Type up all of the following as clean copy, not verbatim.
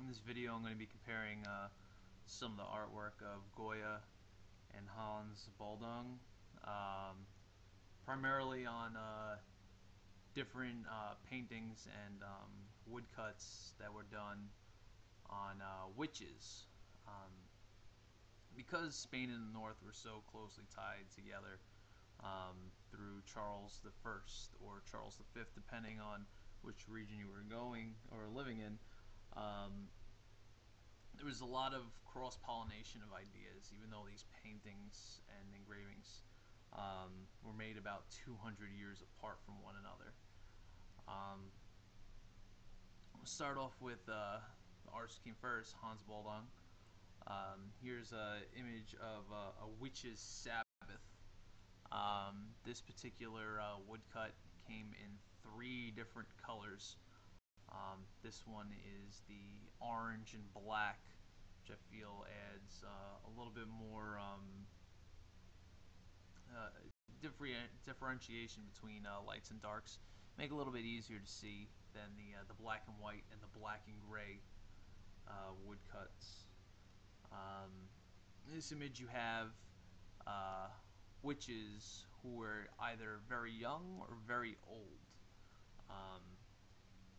this video I'm going to be comparing some of the artwork of Goya and Hans Baldung, primarily on different paintings and woodcuts that were done on witches. Because Spain and the North were so closely tied together through Charles the First or Charles the Fifth, depending on which region you were going or living in, there was a lot of cross-pollination of ideas, even though these paintings and engravings were made about 200 years apart from one another. We'll start off with the artist who came first, Hans Baldung. Here's an image of a witch's Sabbath. This particular woodcut came in 3 different colors. This one is the orange and black, which I feel adds a little bit more differentiation between lights and darks. Make it a little bit easier to see than the black and white and the black and gray woodcuts. In this image you have witches who were either very young or very old,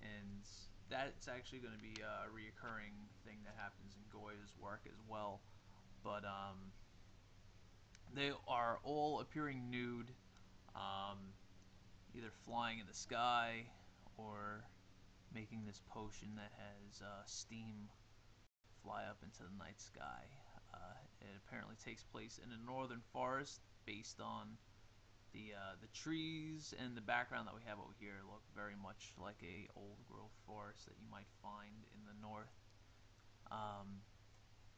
and that's actually going to be a reoccurring thing that happens in Goya's work as well. But they are all appearing nude, either flying in the sky or making this potion that has steam fly up into the night sky. It apparently takes place in a northern forest, based on the trees and the background that we have over here look very much like a old growth forest that you might find in the north.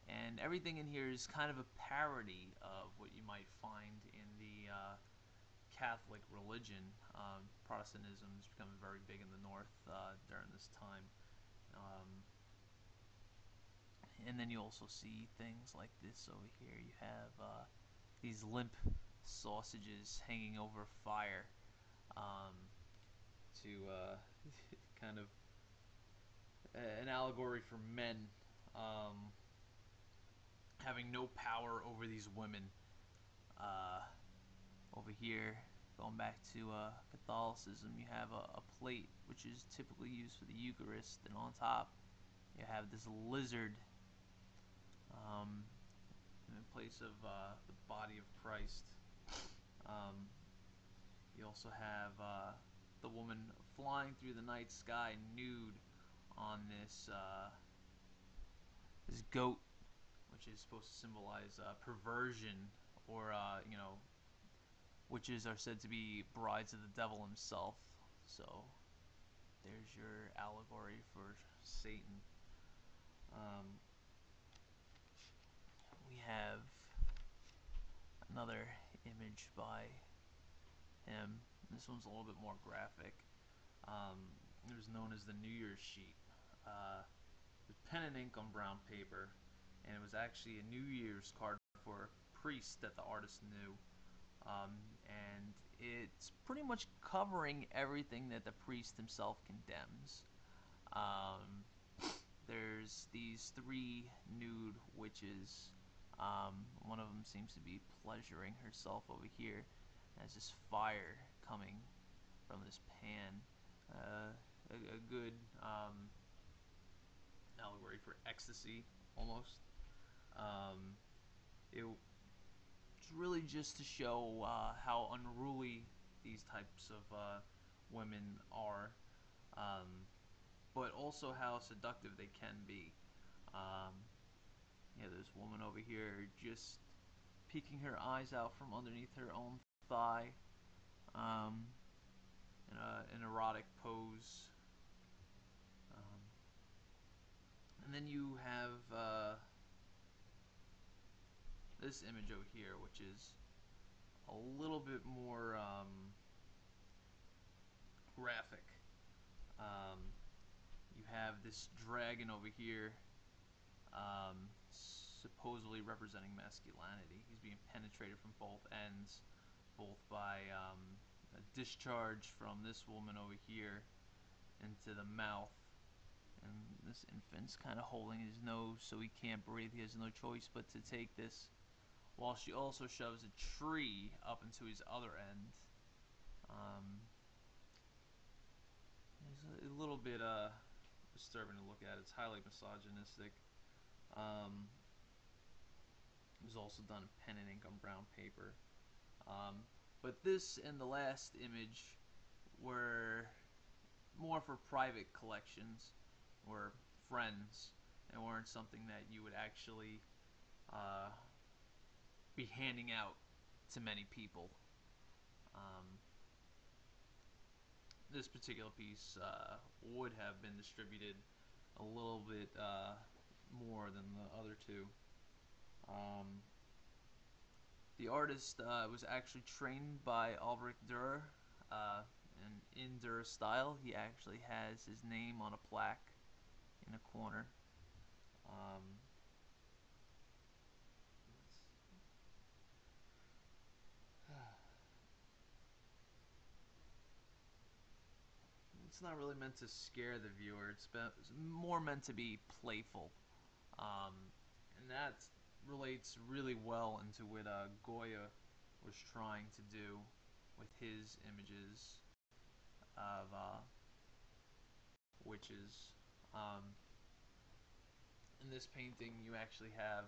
And everything in here is kind of a parody of what you might find in the Catholic religion. Protestantism is becoming very big in the north during this time. And then you also see things like this over here. You have these limp sausages hanging over fire to kind of an allegory for men having no power over these women. Over here, going back to Catholicism, you have a plate which is typically used for the Eucharist, and on top you have this lizard in place of the body of Christ. You also have the woman flying through the night sky nude on this this goat, which is supposed to symbolize perversion, or witches are said to be brides of the devil himself. So there's your allegory for Satan. We have another image by him. This one's a little bit more graphic. It was known as the New Year's sheet. With pen and ink on brown paper, and it was actually a New Year's card for a priest that the artist knew. And it's pretty much covering everything that the priest himself condemns. There's these 3 nude witches. One of them seems to be pleasuring herself over here. There's this fire coming from this pan. A good allegory for ecstasy, almost. It's really just to show how unruly these types of women are, but also how seductive they can be. There's a woman over here just peeking her eyes out from underneath her own thigh, in an erotic pose. And then you have this image over here, which is a little bit more graphic. You have this dragon over here, supposedly representing masculinity. He's being penetrated from both ends, both by a discharge from this woman over here into the mouth, And this infant's kind of holding his nose so he can't breathe. He has no choice but to take this, while she also shoves a tree up into his other end. It's a little bit disturbing to look at. It's highly misogynistic. Um, it was also done in pen and ink on brown paper. But this and the last image were more for private collections or friends, and weren't something that you would actually uh, be handing out to many people. Um, this particular piece would have been distributed a little bit more than the other two. Um, the artist was actually trained by Ulrich Dürer, and in Dürer's style, he actually has his name on a plaque in a corner. Um, it's not really meant to scare the viewer. It's more meant to be playful, um, and that relates really well into what Goya was trying to do with his images of witches. Um, in this painting, you actually have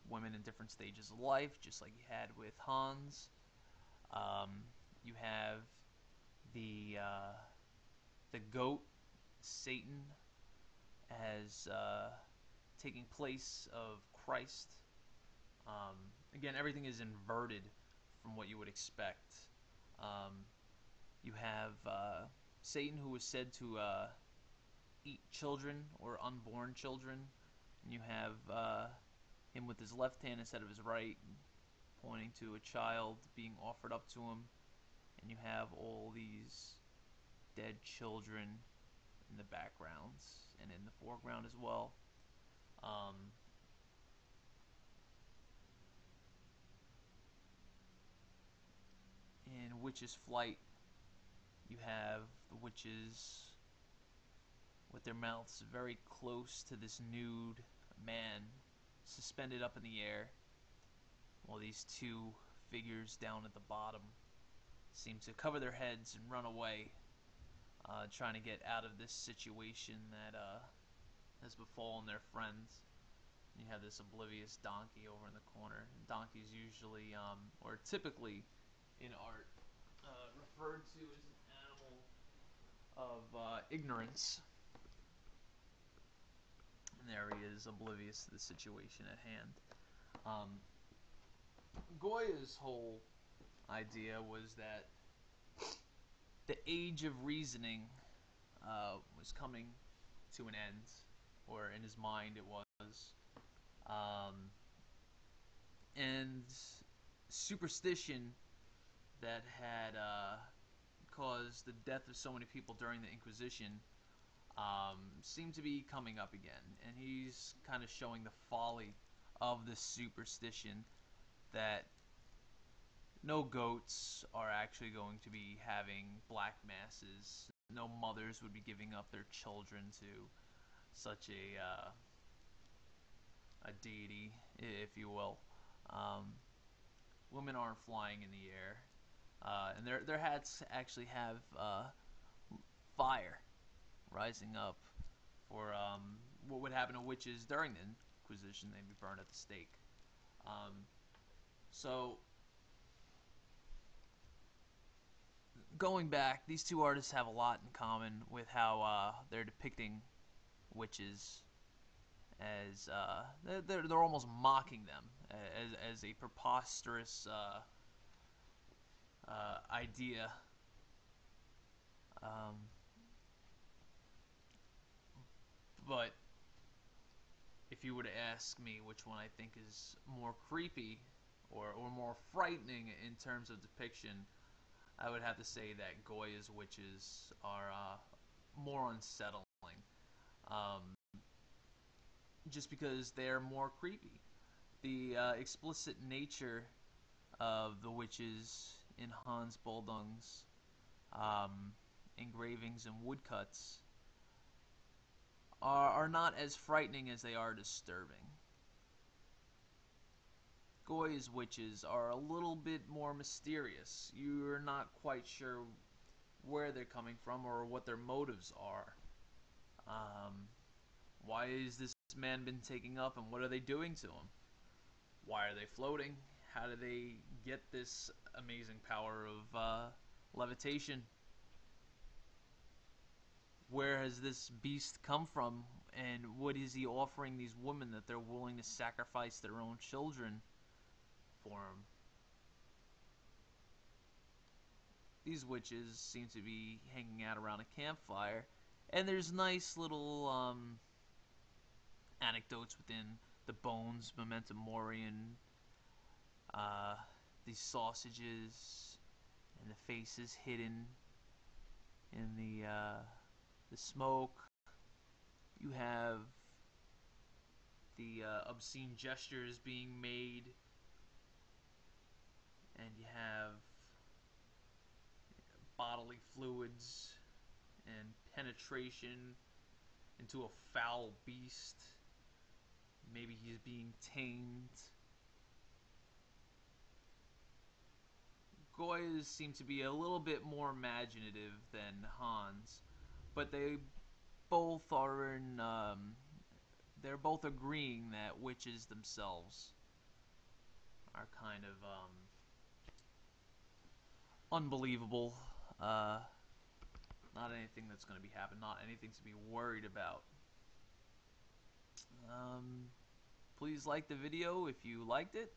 women in different stages of life, just like you had with Hans. Um, you have the the goat Satan as taking place of Christ. Um, Again, everything is inverted from what you would expect. Um, you have Satan, who was said to eat children or unborn children. And you have him with his left hand instead of his right, pointing to a child being offered up to him. And you have all these dead children in the backgrounds and in the foreground as well. Um, in Witch's Flight, you have the witches with their mouths very close to this nude man suspended up in the air, while these two figures down at the bottom seem to cover their heads and run away, trying to get out of this situation that has befallen their friends. You have this oblivious donkey over in the corner. Donkeys usually, or typically in art, referred to as an animal of ignorance. And there he is, oblivious to the situation at hand. Um, Goya's whole idea was that the age of reasoning was coming to an end, or in his mind it was. Um, and superstition that had caused the death of so many people during the Inquisition seemed to be coming up again. And he's kind of showing the folly of this superstition that no goats are actually going to be having black masses. No mothers would be giving up their children to such a deity, if you will. Um, Women aren't flying in the air, and their hats actually have fire rising up for what would happen to witches during the Inquisition. They'd be burned at the stake. Um, so going back, these two artists have a lot in common with how they're depicting witches as they're almost mocking them as a preposterous idea. Um, but if you were to ask me which one I think is more creepy or more frightening in terms of depiction, I would have to say that Goya's witches are more unsettling. Um, just because they're more creepy. The explicit nature of the witches in Hans Baldung's engravings and woodcuts are not as frightening as they are disturbing. Goya's witches are a little bit more mysterious. You're not quite sure where they're coming from or what their motives are. Why is this man been taken up, and what are they doing to him? Why are they floating? How do they get this amazing power of levitation? Where has this beast come from, and what is he offering these women that they're willing to sacrifice their own children for him? These witches seem to be hanging out around a campfire, and there's nice little anecdotes within the bones, memento mori, and these sausages, and the faces hidden in the smoke. You have the obscene gestures being made, and you have bodily fluids and penetration into a foul beast. Maybe he's being tamed. Goyas seem to be a little bit more imaginative than Hans, but they both are in. They're both agreeing that witches themselves are kind of unbelievable. Not anything that's going to be happening. Not anything to be worried about. Please like the video if you liked it.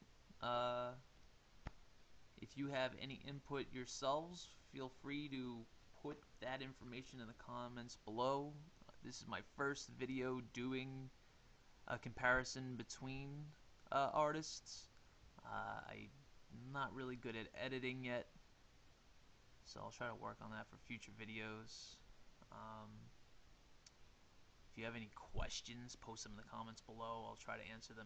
If you have any input yourselves, feel free to put that information in the comments below. This is my first video doing a comparison between artists. I'm not really good at editing yet, so I'll try to work on that for future videos. If you have any questions, post them in the comments below. I'll try to answer them